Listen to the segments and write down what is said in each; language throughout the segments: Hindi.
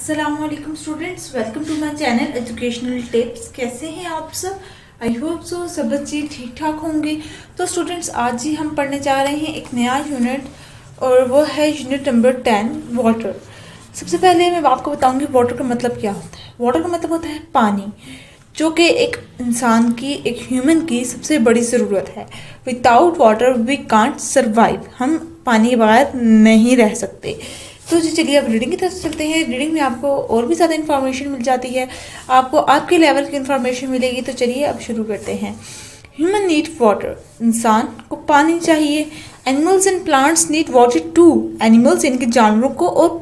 अस्सलामुअलैकुम students, welcome to my channel educational tips. कैसे हैं आप सब? आई होप सो सब बच्चे ठीक ठाक होंगे। तो स्टूडेंट्स, आज ही हम पढ़ने जा रहे हैं एक नया यूनिट और वो है यूनिट नंबर 10 वाटर। सबसे पहले मैं आपको बताऊंगी वाटर का मतलब क्या होता है। वाटर का मतलब होता है पानी, जो कि एक इंसान की, एक ह्यूमन की सबसे बड़ी ज़रूरत है। Without water we can't survive. हम पानी के बगैर नहीं रह सकते। तो जी चलिए अब रीडिंग की तरफ चलते हैं। रीडिंग में आपको और भी ज़्यादा इन्फॉर्मेशन मिल जाती है, आपको आपके लेवल की इन्फॉर्मेशन मिलेगी। तो चलिए अब शुरू करते हैं। Human need water. इंसान को पानी चाहिए। Animals and plants need water too. Animals यानी कि जानवरों को और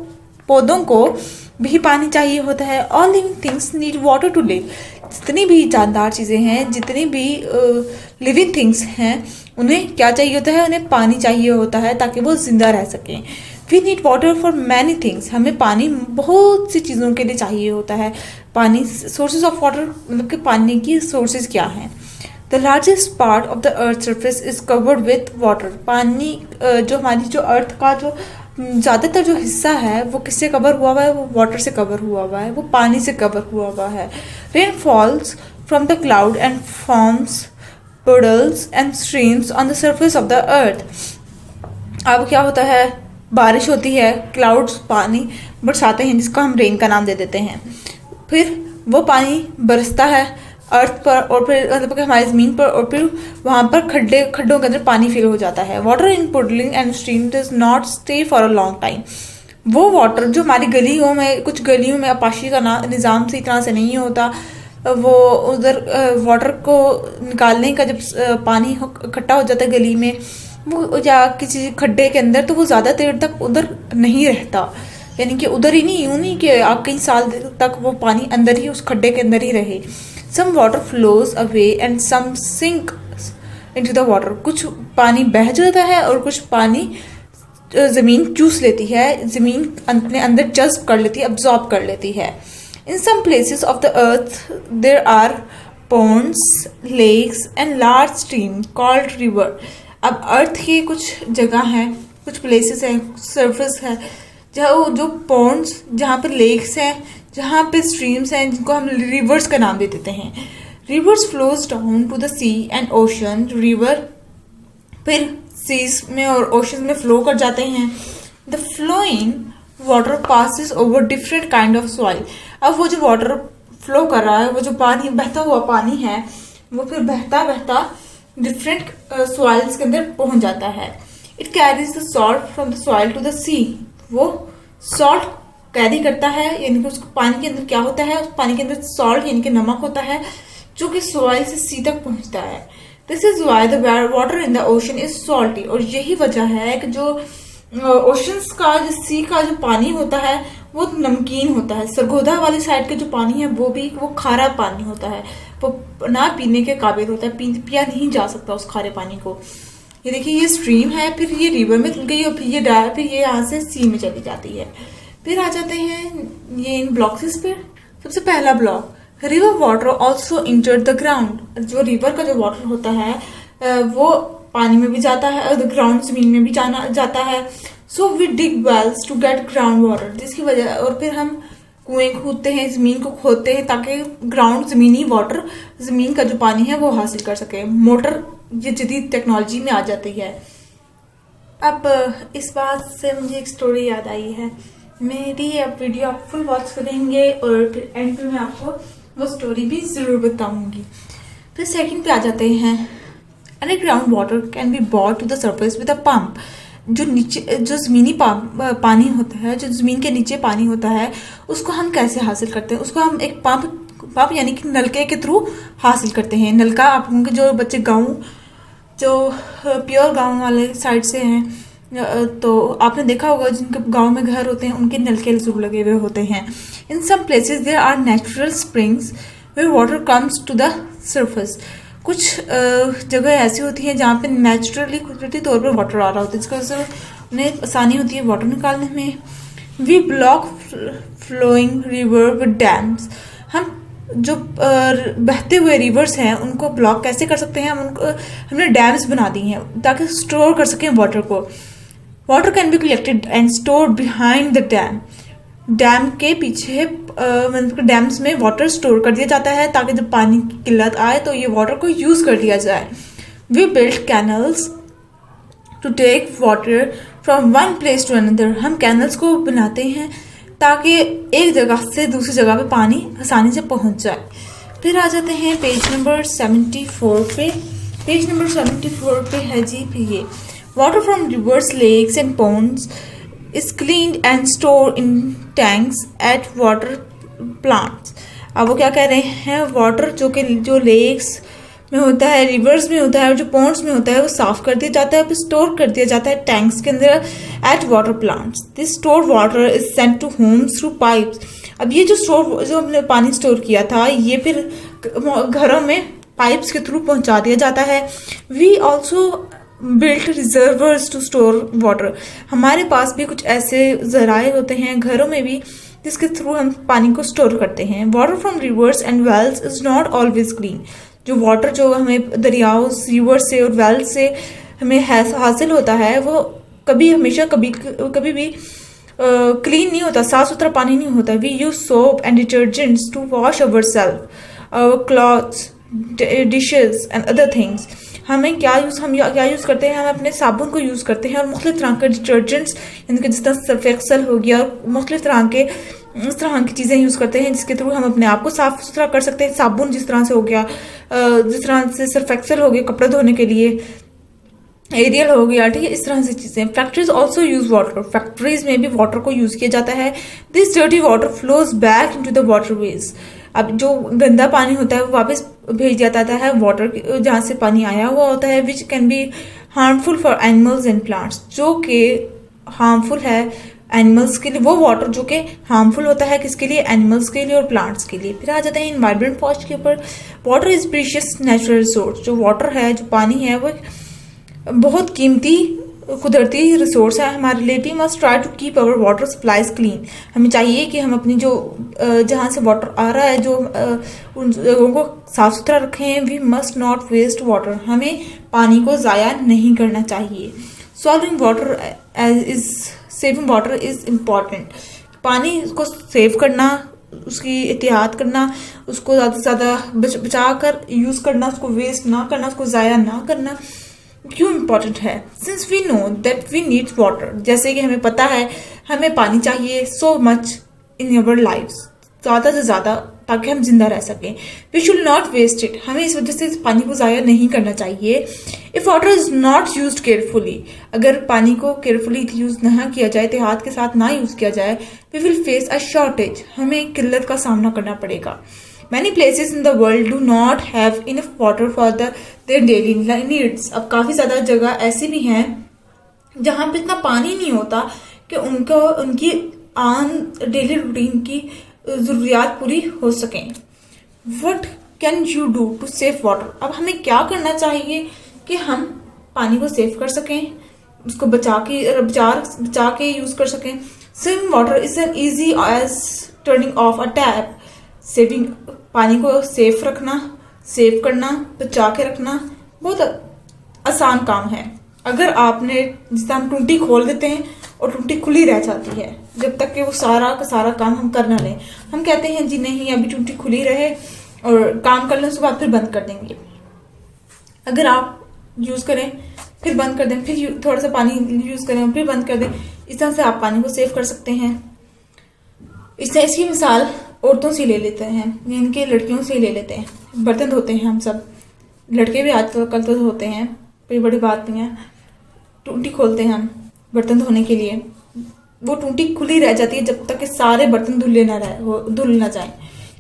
पौधों को भी पानी चाहिए होता है। All living things need water to live. जितनी भी जानदार चीज़ें हैं, जितनी भी लिविंग थिंग्स हैं, उन्हें क्या चाहिए होता है? उन्हें पानी चाहिए होता है ताकि वो जिंदा रह सकें। We need water for many things. हमें पानी बहुत सी चीज़ों के लिए चाहिए होता है। पानी, सोर्सेज ऑफ वाटर मतलब कि पानी की सोर्सेज क्या हैं? The largest part of the earth surface is covered with water. पानी जो हमारी जो अर्थ का जो ज़्यादातर जो हिस्सा है वो किससे कवर हुआ हुआ है? वो वाटर से कवर हुआ हुआ है, वो पानी से कवर हुआ हुआ है। Rain falls from the cloud and forms puddles and streams on the surface of the अर्थ। अब क्या होता है? बारिश होती है, क्लाउड्स पानी बरसाते हैं जिसको हम रेन का नाम दे देते हैं। फिर वो पानी बरसता है अर्थ पर और फिर मतलब कि हमारी ज़मीन पर, और फिर वहाँ पर खड्डों के अंदर पानी फिल हो जाता है। Water in puddling and stream does not stay for a long time. वो वाटर जो हमारी गलियों में, कुछ गलियों में आपाशी का निज़ाम से इतना से नहीं होता, वो उधर वाटर को निकालने का जब पानी इकट्ठा हो जाता है गली में वो या किसी खड्डे के अंदर, तो वो ज़्यादा देर तक उधर नहीं रहता। यानी कि उधर ही नहीं, यूँ नहीं कि आप कई साल तक वो पानी अंदर ही, उस खड्डे के अंदर ही रहे। Some water flows away and some sink into the water. कुछ पानी बह जाता है और कुछ पानी ज़मीन चूस लेती है, ज़मीन अपने अंदर जज्ब कर लेती है, अब्जॉर्ब कर लेती है। In some places of the earth there are ponds, lakes and large stream called river. अब अर्थ की कुछ जगह हैं, कुछ प्लेसेस हैं, सरफेस है जहाँ जो पॉन्ड्स, जहाँ पर लेक्स हैं, जहाँ पे स्ट्रीम्स हैं, जिनको हम रिवर्स का नाम दे देते हैं। Rivers flows down to the sea and ocean. River फिर सीज में और ओशन में फ्लो कर जाते हैं। The flowing water passes over different kind of soil. अब वो जो वाटर फ्लो कर रहा है, वो जो पानी बहता हुआ पानी है, वो फिर बहता बहता डिफरेंट सॉइल्स के अंदर पहुंच जाता है। It carries the salt from the soil to the sea. वो सॉल्ट कैरी करता है, यानी कि उसको पानी के अंदर क्या होता है? उस पानी के अंदर सॉल्ट यानी कि नमक होता है, जो कि सॉइल से सी तक पहुंचता है। This is why the water in the ocean is salty. और यही वजह है कि जो ओशंस का, जो सी का जो पानी होता है वो नमकीन होता है। सरगोधा वाली साइड का जो पानी है वो खारा पानी होता है, वो ना पीने के काबिल होता है, पिया नहीं जा सकता उस खारे पानी को। ये देखिए, ये स्ट्रीम है, फिर ये रिवर में गई और फिर ये यहाँ से सी में चली जाती है। फिर आ जाते हैं ये इन ब्लॉक्स पे। सबसे पहला block, river water also enter the ground. जो रिवर का जो वाटर होता है वो पानी में भी जाता है और ग्राउंड जमीन में भी जाता है। So we dig wells to get ground water, जिसकी वजह, और फिर हम कुएं खोदते हैं, जमीन को खोदते हैं ताकि ग्राउंड जमीनी वाटर, जमीन का जो पानी है वो हासिल कर सके। मोटर ये जदीद टेक्नोलॉजी में आ जाती है। अब इस बात से मुझे एक स्टोरी याद आई है। मेरी अब वीडियो आप फुल वॉच करेंगे और फिर एंड में आपको वो स्टोरी भी जरूर बताऊंगी। फिर सेकंड पे आ जाते हैं। Underground water can be bought to the surface with a pump. जो नीचे जो ज़मीनी पानी होता है, जो ज़मीन के नीचे पानी होता है, उसको हम कैसे हासिल करते हैं? उसको हम एक पंप यानी कि नलके के थ्रू हासिल करते हैं। नलका, आप होंगे जो बच्चे जो प्योर गांव वाले साइड से हैं, तो आपने देखा होगा जिनके गांव में घर होते हैं उनके नलके जरूर लगे हुए होते हैं। In some places there are natural springs where water comes to the surface. कुछ जगह ऐसी होती हैं जहाँ पे नेचुरली, कुदरती तौर पर वाटर आ रहा होता है, जिसकी वजह से उन्हें आसानी होती है वाटर निकालने में। We block flowing river with dams. हम जो बहते हुए रिवर्स हैं उनको ब्लॉक कैसे कर सकते हैं? हमने डैम्स बना दी हैं ताकि स्टोर कर सकें वाटर को। Water can be collected and stored behind the dam. Dam के पीछे मतलब डैम्स में वाटर स्टोर कर दिया जाता है ताकि जब पानी की किल्लत आए तो ये वाटर को यूज कर लिया जाए। We build canals to take water from one place to another. हम कैनल्स को बनाते हैं ताकि एक जगह से दूसरी जगह पे पानी आसानी से पहुंच जाए। फिर आ जाते हैं पेज नंबर 74 पे। पेज नंबर 74 पे है जी ये water from rivers, lakes and ponds is cleaned and stored in tanks at water plants। अब वो क्या कह रहे हैं, वाटर जो लेक्स में होता है, रिवर्स में होता है और जो पॉन्ड्स में होता है वो साफ कर दिया जाता है, फिर स्टोर कर दिया जाता है टैंक्स के अंदर at water plants. This stored water is sent to homes through pipes. अब ये जो हमने पानी स्टोर किया था ये फिर घरों में पाइप्स के थ्रू पहुंचा दिया जाता है। We also built reservoirs to store water. हमारे पास भी कुछ ऐसे जराए होते हैं घरों में भी जिसके थ्रू हम पानी को स्टोर करते हैं। Water from rivers and wells is not always clean. जो वाटर जो हमें दरियाओं, रिवर से और वेल से हमें हासिल होता है वो हमेशा कभी भी क्लीन नहीं होता, साफ सुथरा पानी नहीं होता। We use soap and detergents to wash our self, our clothes, dishes and other things. हम क्या यूज़ करते हैं, हम अपने साबुन को यूज़ करते हैं और मुख्तलिफ तरह के डिटर्जेंट्स यानी कि जिस तरह सर्फ एक्सेल हो गया और मुख्तलिफ तरह के इस तरह की चीज़ें यूज़ करते हैं जिसके थ्रू हम अपने आप को साफ सुथरा कर सकते हैं। साबुन जिस तरह से हो गया, जिस तरह से सर्फ एक्सेल हो गया कपड़े धोने के लिए, एरियल हो गया, ठीक है, इस तरह से चीज़ें। Factories also use water. Factories में भी वाटर को यूज़ किया जाता है। This dirty water flows back into the waterways. अब जो गंदा पानी होता है वो वापस भेज दिया जाता है वाटर जहाँ से पानी आया हुआ होता है, which can be harmful for animals and plants. जो कि हार्मफुल है एनिमल्स के लिए, वो वाटर जो कि हार्मफुल होता है किसके लिए, एनिमल्स के लिए और प्लांट्स के लिए। फिर आ जाते हैं इन्वायरमेंट कॉस्ट के ऊपर। Water is precious natural resource. जो वाटर है, जो पानी है, वो बहुत कीमती कुदरती रिसोर्स है हमारे लिए। We must try to keep our water supplies clean. हमें चाहिए कि हम अपनी जो जहाँ से वाटर आ रहा है जो उन जगहों को साफ सुथरा रखें। We must not waste water. हमें पानी को ज़ाया नहीं करना चाहिए। Solving water saving water is important. पानी को सेव करना, उसकी एहतियात करना, उसको ज़्यादा से ज़्यादा बचा कर यूज़ करना, उसको वेस्ट ना करना, उसको ज़ाया ना करना क्यों इम्पोर्टेंट है। Since we know that we need water, जैसे कि हमें पता है हमें पानी चाहिए so much in our lives, ज़्यादा से ज़्यादा, ताकि हम जिंदा रह सकें। We should not waste it. हमें इस वजह से पानी को ज़ाया नहीं करना चाहिए। If water is not used carefully, अगर पानी को केयरफुली यूज़ ना किया जाए, एहतियात के साथ ना यूज़ किया जाए, we will face a shortage. हमें किल्लत का सामना करना पड़ेगा। Many places in the world do not have enough water for their daily needs। अब काफ़ी ज़्यादा जगह ऐसी भी हैं जहाँ पे इतना पानी नहीं होता कि उनकी आम डेली रूटीन की ज़रूरियात पूरी हो सकें। What can you do to save water? अब हमें क्या करना चाहिए कि हम पानी को सेव कर सकें, उसको बचा के यूज़ कर सकें। Saving water is as easy as turning off a tap। Saving, पानी को सेफ रखना, सेव करना, बचा के रखना बहुत आसान काम है। अगर आपने जिस तरह हम टूटी खोल देते हैं और टूटी खुली रह जाती है जब तक कि वो सारा का सारा काम हम कर ना लें। हम कहते हैं जी नहीं अभी टूटी खुली रहे और काम कर लें, उसके बाद फिर बंद कर देंगे। अगर आप यूज़ करें फिर बंद कर दें, फिर थोड़ा सा पानी यूज़ करें फिर बंद कर दें, इस तरह से आप पानी को सेव कर सकते हैं। इसकी मिसाल औरतों से ले लेते हैं, यानी कि लड़कियों से ले लेते हैं। बर्तन धोते हैं हम सब, लड़के भी आजकल तो धोते हैं, कोई बड़ी बात नहीं है। टूटी खोलते हैं हम बर्तन धोने के लिए, वो टूटी खुली रह जाती है जब तक कि सारे बर्तन धुल ना जाए,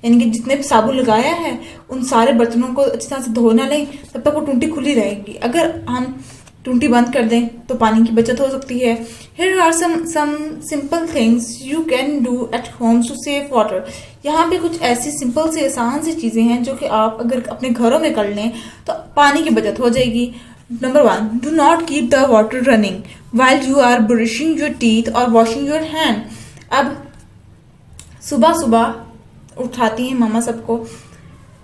यानी कि जितने भी साबुन लगाया है उन सारे बर्तनों को अच्छी तरह से धो ना लें तब तक वो टूटी खुली रहेगी। अगर हम टूटी बंद कर दें तो पानी की बचत हो सकती है। Here are some simple things you can do at home to save water। यहाँ पे कुछ ऐसी सिंपल से आसान सी चीज़ें हैं जो कि आप अगर अपने घरों में कर लें तो पानी की बचत हो जाएगी। Number 1, do not keep the water running while you are brushing your teeth or washing your hand। अब सुबह सुबह उठाती हैं मामा सबको,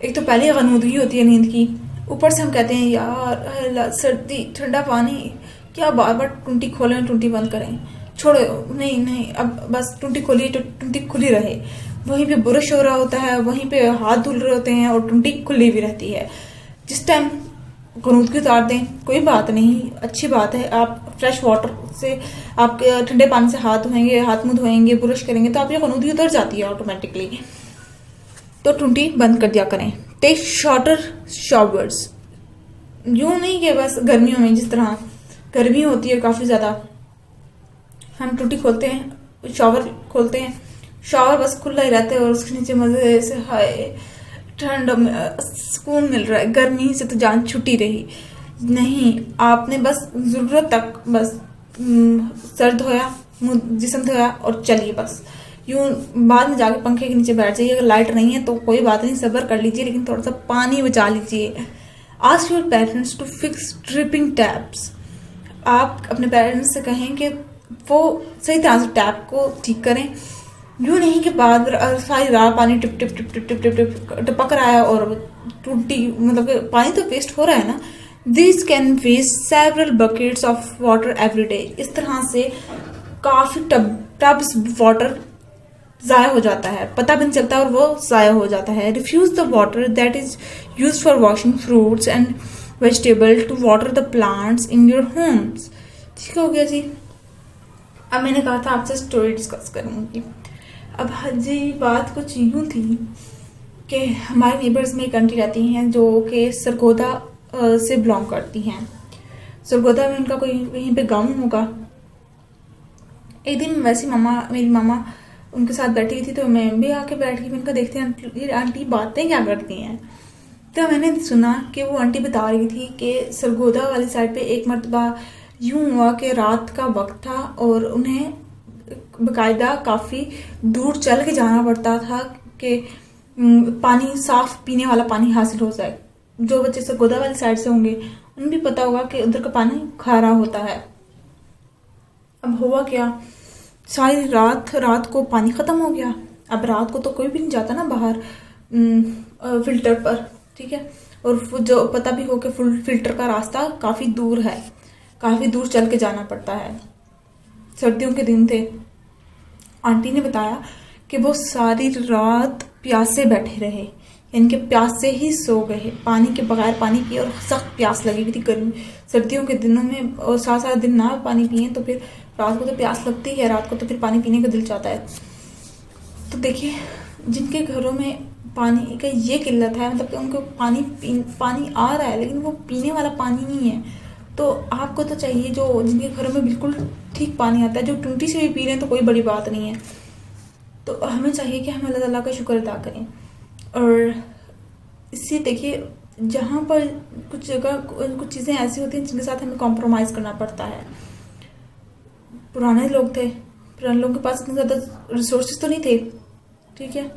एक तो पहले गनूदगी होती है नींद की, ऊपर से हम कहते हैं यार सर्दी ठंडा पानी, क्या बार बार टूटी खोलें टूटी बंद करें। छोड़ो, नहीं नहीं, अब बस टूटी खुली तो टूटी खुली रहे। वहीं पे ब्रश हो रहा होता है, वहीं पे हाथ धुल रहे होते हैं और टूटी खुली भी रहती है। जिस टाइम कनूद की उतार दें कोई बात नहीं, अच्छी बात है। आप फ्रेश वाटर से, आप ठंडे पानी से हाथ धोएंगे, हाथ मुंह धोएंगे, ब्रश करेंगे तो आपकी कनूद उतर जाती है ऑटोमेटिकली। तो टूटी बंद कर दिया करें। टेक शॉर्टर शॉवर्स, यूं नहीं कि बस गर्मियों में जिस तरह गर्मी होती है काफी ज्यादा, हम टूटी खोलते हैं, शॉवर खोलते हैं, शॉवर बस खुला ही रहता है और उसके नीचे मजे से हाय ठंड में सुकून मिल रहा है, गर्मी से तो जान छुट्टी रही। नहीं, आपने बस जरूरत तक बस सर धोया, मुंह जिस्म धोया और चलिए बस। यूं बाद में जाके पंखे के नीचे बैठ जाइए। अगर लाइट नहीं है तो कोई बात नहीं, सब्र कर लीजिए, लेकिन थोड़ा सा पानी बचा लीजिए। Ask your parents to fix dripping taps, आप अपने पेरेंट्स से कहें कि वो सही तरह से टैप को ठीक करें। यूं नहीं कि बाद सारी रात पानी tip tip tip tip tip tip tip टपक रहा है और टूटी, मतलब पानी तो वेस्ट हो रहा है ना। This can waste several buckets of water every day, इस तरह से काफी टब्स वाटर ज़ाया हो जाता है, पता भी नहीं चलता और वो ज़ाया हो जाता है। Refuse the water that is use for washing fruits and vegetable to water the plants in your homes. ठीक हो गया जी। अब मैंने कहा था आपसे स्टोरी डिस्कस करूंगी। अब जी बात कुछ यूं थी कि हमारे नेबर्स में एक आंटी रहती हैं जो कि सरगोदा से बिलोंग करती हैं। सरगोदा में उनका कोई कहीं पे गाँव होगा। एक दिन वैसे मेरी मामा उनके साथ बैठी हुई थी तो मैं भी आके बैठ गई। मैंने कहा देखते हैं ये आंटी बातें क्या करती हैं। तो मैंने सुना कि वो आंटी बता रही थी कि सरगोदा वाली साइड पे एक मरतबा यूं हुआ कि रात का वक्त था और उन्हें बाकायदा काफ़ी दूर चल के जाना पड़ता था कि पानी, साफ पीने वाला पानी हासिल हो जाए। जो बच्चे सरगोदा वाली साइड से होंगे उन्हें भी पता होगा कि उधर का पानी खारा होता है। अब हुआ क्या, सारी रात को पानी खत्म हो गया। अब रात को तो कोई भी नहीं जाता ना बाहर फिल्टर पर, ठीक है, और जो पता भी हो कि फिल्टर का रास्ता काफ़ी दूर है, काफ़ी दूर चल के जाना पड़ता है। सर्दियों के दिन थे। आंटी ने बताया कि वो सारी रात प्यासे बैठे रहे, यानी कि प्यासे ही सो गए, पानी के बगैर पानी पिए, और सख्त प्यास लगी हुई थी गर्मी सर्दियों के दिनों में, और सारा दिन ना पानी पिए तो फिर रात को तो प्यास लगती है, रात को तो फिर पानी पीने का दिल चाहता है। तो देखिए जिनके घरों में पानी का ये किल्लत है, मतलब कि उनको पानी आ रहा है लेकिन वो पीने वाला पानी नहीं है, तो आपको तो चाहिए जो जिनके घरों में बिल्कुल ठीक पानी आता है, जो टूटी से भी पी रहे हैं तो कोई बड़ी बात नहीं है, तो हमें चाहिए कि हम अल्लाह ताला का शुक्र अदा करें। और इससे देखिए जहाँ पर कुछ जगह कुछ चीज़ें ऐसी होती हैं जिनके साथ हमें कॉम्प्रोमाइज़ करना पड़ता है। पुराने लोग थे, पुराने लोगों के पास इतने ज़्यादा रिसोर्सेज तो नहीं थे, ठीक है,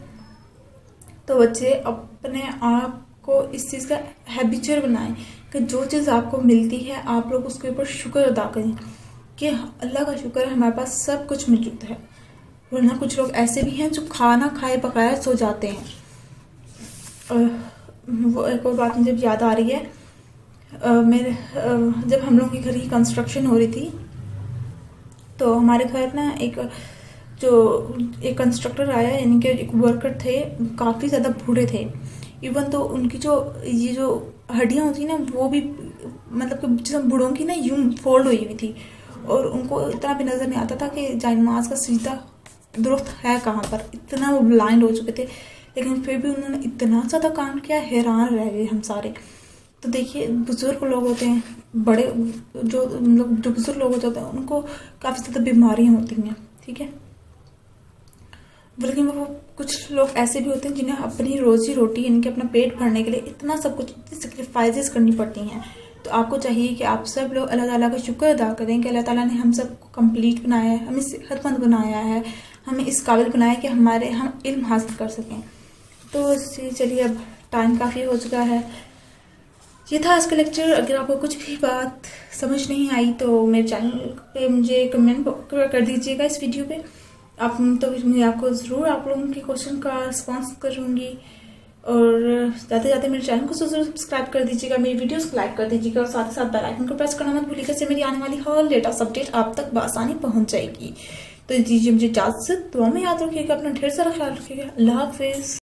तो बच्चे अपने आप को इस चीज़ का हैबिचुअल बनाएं कि जो चीज़ आपको मिलती है आप लोग उसके ऊपर शुक्र अदा करें कि अल्लाह का शुक्र है हमारे पास सब कुछ मौजूद है। वरना कुछ लोग ऐसे भी हैं जो खाना खाए बगैर सो जाते हैं। वो एक और बात मुझे याद आ रही है, जब हम लोग के घर की कंस्ट्रक्शन हो रही थी तो हमारे घर ना एक कंस्ट्रक्टर आया, यानी कि एक वर्कर थे, काफ़ी ज़्यादा बूढ़े थे। इवन तो उनकी ये जो हड्डियाँ होती ना वो भी मतलब कि जैसे बूढ़ों की ना यूं फोल्ड हुई हुई थी, और उनको इतना भी नज़र नहीं आता था कि जायनमाज का सीधा दुरुस्त है कहाँ पर, इतना वो ब्लाइंड हो चुके थे। लेकिन फिर भी उन्होंने इतना ज़्यादा काम किया, हैरान रह गए हम सारे। तो देखिए बुजुर्ग लोग होते हैं, बड़े जो बुजुर्ग लोग होते हैं उनको काफ़ी ज़्यादा बीमारियाँ होती हैं, ठीक है, लेकिन वो कुछ लोग ऐसे भी होते हैं जिन्हें अपनी रोजी रोटी यानी कि अपना पेट भरने के लिए इतना सब कुछ, इतनी सेक्रीफाइसेस करनी पड़ती हैं। तो आपको चाहिए कि आप सब लोग अल्लाह ताला का शुक्र अदा करें कि अल्लाह ताला ने हम सबको कंप्लीट बनाया है, हमें सेहतमंद बनाया है, हमें इस काबिल बनाया कि हम इल्म हासिल कर सकें। तो चलिए अब टाइम काफ़ी हो चुका है। ये था आज का लेक्चर। अगर आपको कुछ भी बात समझ नहीं आई तो मेरे चैनल पे मुझे कमेंट कर दीजिएगा इस वीडियो पे। तो मैं आपको ज़रूर आप लोगों के क्वेश्चन का रिस्पॉन्स करूँगी। और जाते जाते मेरे चैनल को जरूर सब्सक्राइब कर दीजिएगा, मेरी वीडियोस को लाइक कर दीजिएगा और साथ ही साथ बेल आइकन को प्रेस करना मत भूलिएगा, इससे मेरी आने वाली हर लेटेस्ट अपडेट आप तक बआसानी पहुंच जाएगी। तो दीजिए मुझे इजाजत, दुआ में याद रखिएगा, अपना ढेर सारा ख्याल रखिएगा। अल्लाह हाफिज।